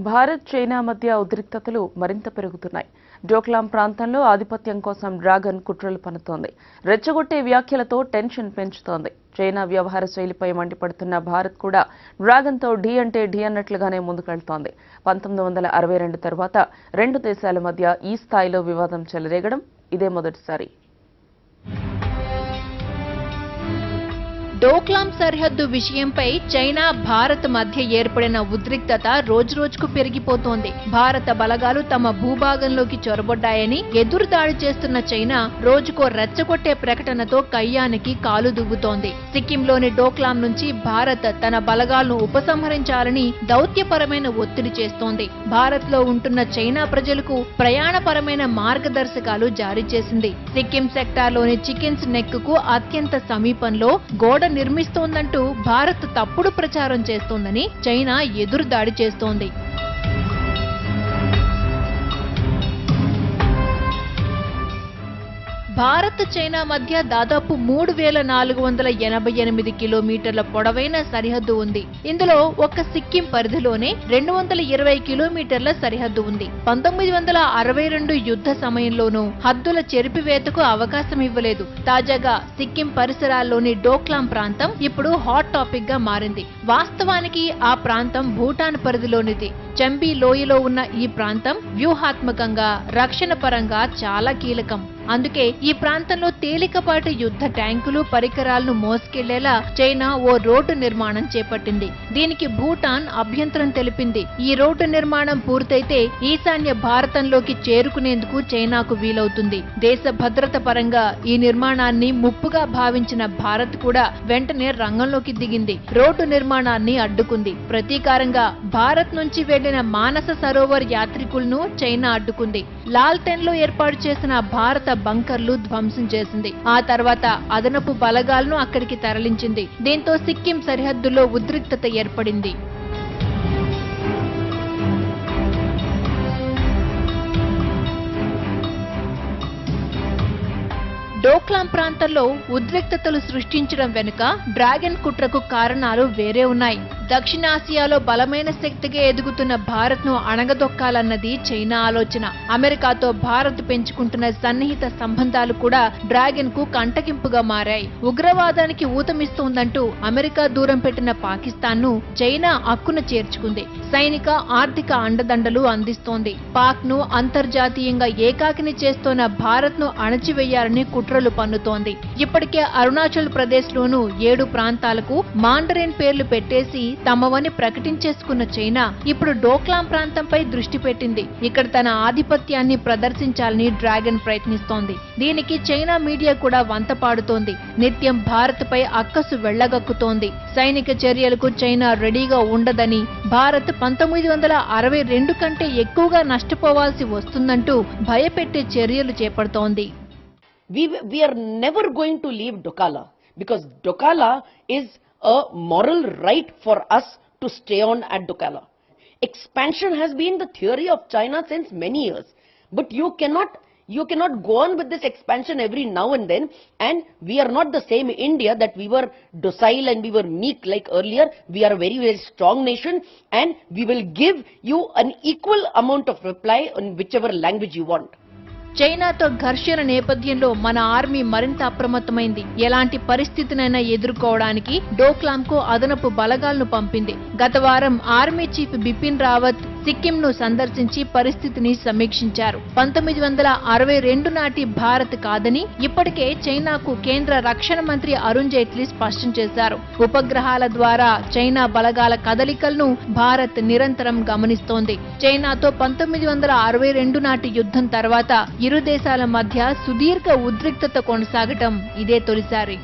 Bharat China మధ్య ఉద్రిక్తతలు మరింత పెరుగుతున్నాయి. డోక్లాం ప్రాంతంలో ఆధిపత్యం కోసం డ్రాగన్ కుట్రలు పన్నుతోంది. రెచ్చగొట్టే వ్యాఖ్యలతో టెన్షన్ పెంచుతోంది. చైనా వ్యవహార శైలిపై మండిపడుతున్న భారత్ కూడా డ్రాగన్తో ఢీ అంటే ఢీ అన్నట్లుగానే ముందుకెళ్తోంది. 1962 తర్వాత రెండు దేశాల మధ్య ఈ స్థాయిలో వివాదం చెలరేగడం ఇదే మొదటిసారి. డోక్లాం సరిహద్దు విషయంపై చైనా భారత్ మధ్య ఏర్పడిన ఉద్రిక్తత రోజురోజుకు పెరిగిపోతోంది. భారత బలగాలు తమ భూభాగంలోకి చొరబడ్డాయని ఎదురుదాడి చేస్తున్న చైనా రోజుకో రెచ్చగొట్టే ప్రకటనతో కయ్యానికి కాలు దువ్వుతోంది. సిక్కింలోని డోక్లాం నుంచి భారత్ తన బలగాలను ఉపసంహరించాలని దౌత్యపరమైన ఒత్తిడి చేస్తోంది. భారత్ లో ఉంటున్న చైనా ప్రజలకు ప్రయాణపరమైన మార్గదర్శకాలు జారీ చేసింది. సిక్కిం సెక్టార్లోని చికెన్స్ నెక్ కు అత్యంత సమీపంలో గోడ నిర్మిస్తోందంటూ భారత్ తప్పుడు ప్రచారం చేస్తోందని చైనా ఎదురుదాడి చేస్తోంది. భారత్ చైనా మధ్య దాదాపు 3488 కిలోమీటర్ల పొడవైన సరిహద్దు ఉంది. ఇందులో ఒక్క సిక్కిం పరిధిలోనే 220 కిలోమీటర్ల సరిహద్దు ఉంది. 1962 యుద్ధ సమయంలోనూ హద్దుల చెరిపివేతకు అవకాశం ఇవ్వలేదు. తాజాగా సిక్కిం పరిసరాల్లోని డోక్లాం ప్రాంతం ఇప్పుడు హాట్ టాపిక్ గా మారింది. వాస్తవానికి ఆ ప్రాంతం భూటాన్ పరిధిలోనిది. చంబీ లోయలో ఉన్న ఈ ప్రాంతం వ్యూహాత్మకంగా, రక్షణ పరంగా చాలా కీలకం. అందుకే ఈ ప్రాంతంలో తేలికపాటి యుద్ధ ట్యాంకులు, పరికరాలను మోసుకెళ్లేలా చైనా ఓ రోడ్డు నిర్మాణం చేపట్టింది. దీనికి భూటాన్ అభ్యంతరం తెలిపింది. ఈ రోడ్డు నిర్మాణం పూర్తయితే ఈశాన్య భారతంలోకి చేరుకునేందుకు చైనాకు వీలవుతుంది. దేశ భద్రత పరంగా ఈ నిర్మాణాన్ని ముప్పుగా భావించిన భారత్ కూడా వెంటనే రంగంలోకి దిగింది. రోడ్డు నిర్మాణాన్ని అడ్డుకుంది. ప్రతీకారంగా భారత్ నుంచి వెళ్లిన మానస సరోవర్ యాత్రికులను చైనా అడ్డుకుంది. లాల్టెన్ లో ఏర్పాటు చేసిన భారత బంకర్లు ధ్వంసం చేసింది. ఆ తర్వాత అదనపు బలగాలను అక్కడికి తరలించింది. దీంతో సిక్కిం సరిహద్దులో ఉద్రిక్తత ఏర్పడింది. డోక్లాం ప్రాంతంలో ఉద్రిక్తతలు సృష్టించడం వెనుక డ్రాగన్ కుట్రకు కారణాలు వేరే ఉన్నాయి. దక్షిణాసియాలో బలమైన శక్తిగా ఎదుగుతున్న భారత్ ను అణగదొక్కాలన్నది చైనా ఆలోచన. అమెరికాతో భారత్ పెంచుకుంటున్న సన్నిహిత సంబంధాలు కూడా డ్రాగన్ కు కంటకింపుగా మారాయి. ఉగ్రవాదానికి ఊతమిస్తోందంటూ అమెరికా దూరం పెట్టిన పాకిస్తాన్ ను చైనా అక్కున చేర్చుకుంది. సైనిక, ఆర్థిక అండదండలు అందిస్తోంది. పాక్ ను అంతర్జాతీయంగా ఏకాకిని చేస్తోన్న భారత్ ను అణచివేయాలని కుట్రలు పన్నుతోంది. ఇప్పటికే అరుణాచల్ ప్రదేశ్ లోను 7 ప్రాంతాలకు మాండరిన్ పేర్లు పెట్టేసి తమవని ప్రకటించేసుకున్న చైనా ఇప్పుడు డోక్లాం ప్రాంతంపై దృష్టి పెట్టింది. ఇక్కడ తన ఆధిపత్యాన్ని ప్రదర్శించాలని డ్రాగన్ ప్రయత్నిస్తోంది. దీనికి చైనా మీడియా కూడా వంతపాడుతోంది. నిత్యం భారత్ పై అక్కసు వెళ్లగక్కుతోంది. సైనిక చర్యలకు చైనా రెడీగా ఉండదని, భారత్ 1962 కంటే ఎక్కువగా నష్టపోవాల్సి వస్తుందంటూ భయపెట్టే చర్యలు చేపడుతోంది. We are never going to leave Dokala because Dokala is a moral right for us to stay on at Dokala. Expansion has been the theory of China since many years, but you cannot go on with this expansion every now and then, and we are not the same India that we were docile and we were meek like earlier. We are a very, very strong nation, and we will give you an equal amount of reply in whichever language you want. చైనాతో ఘర్షణ నేపథ్యంలో మన army మరింత అప్రమత్తమైంది. ఎలాంటి పరిస్థితినైనా ఎదుర్కోవడానికి డోక్లాంకు అదనపు బలగాలను పంపింది. గత వారం ఆర్మీ చీఫ్ బిపిన్ రావత్ సిక్కింను సందర్శించి పరిస్థితిని సమీక్షించారు. 1962 నాటి భారత్ కాదని ఇప్పటికే చైనాకు కేంద్ర రక్షణ మంత్రి అరుణ్ జైట్లీ స్పష్టం చేశారు. ఉపగ్రహాల ద్వారా చైనా బలగాల కదలికలను భారత్ నిరంతరం గమనిస్తోంది. చైనాతో 1962 నాటి యుద్ధం తర్వాత ఇరు దేశాల మధ్య సుదీర్ఘ ఉద్రిక్తత కొనసాగటం ఇదే తొలిసారి.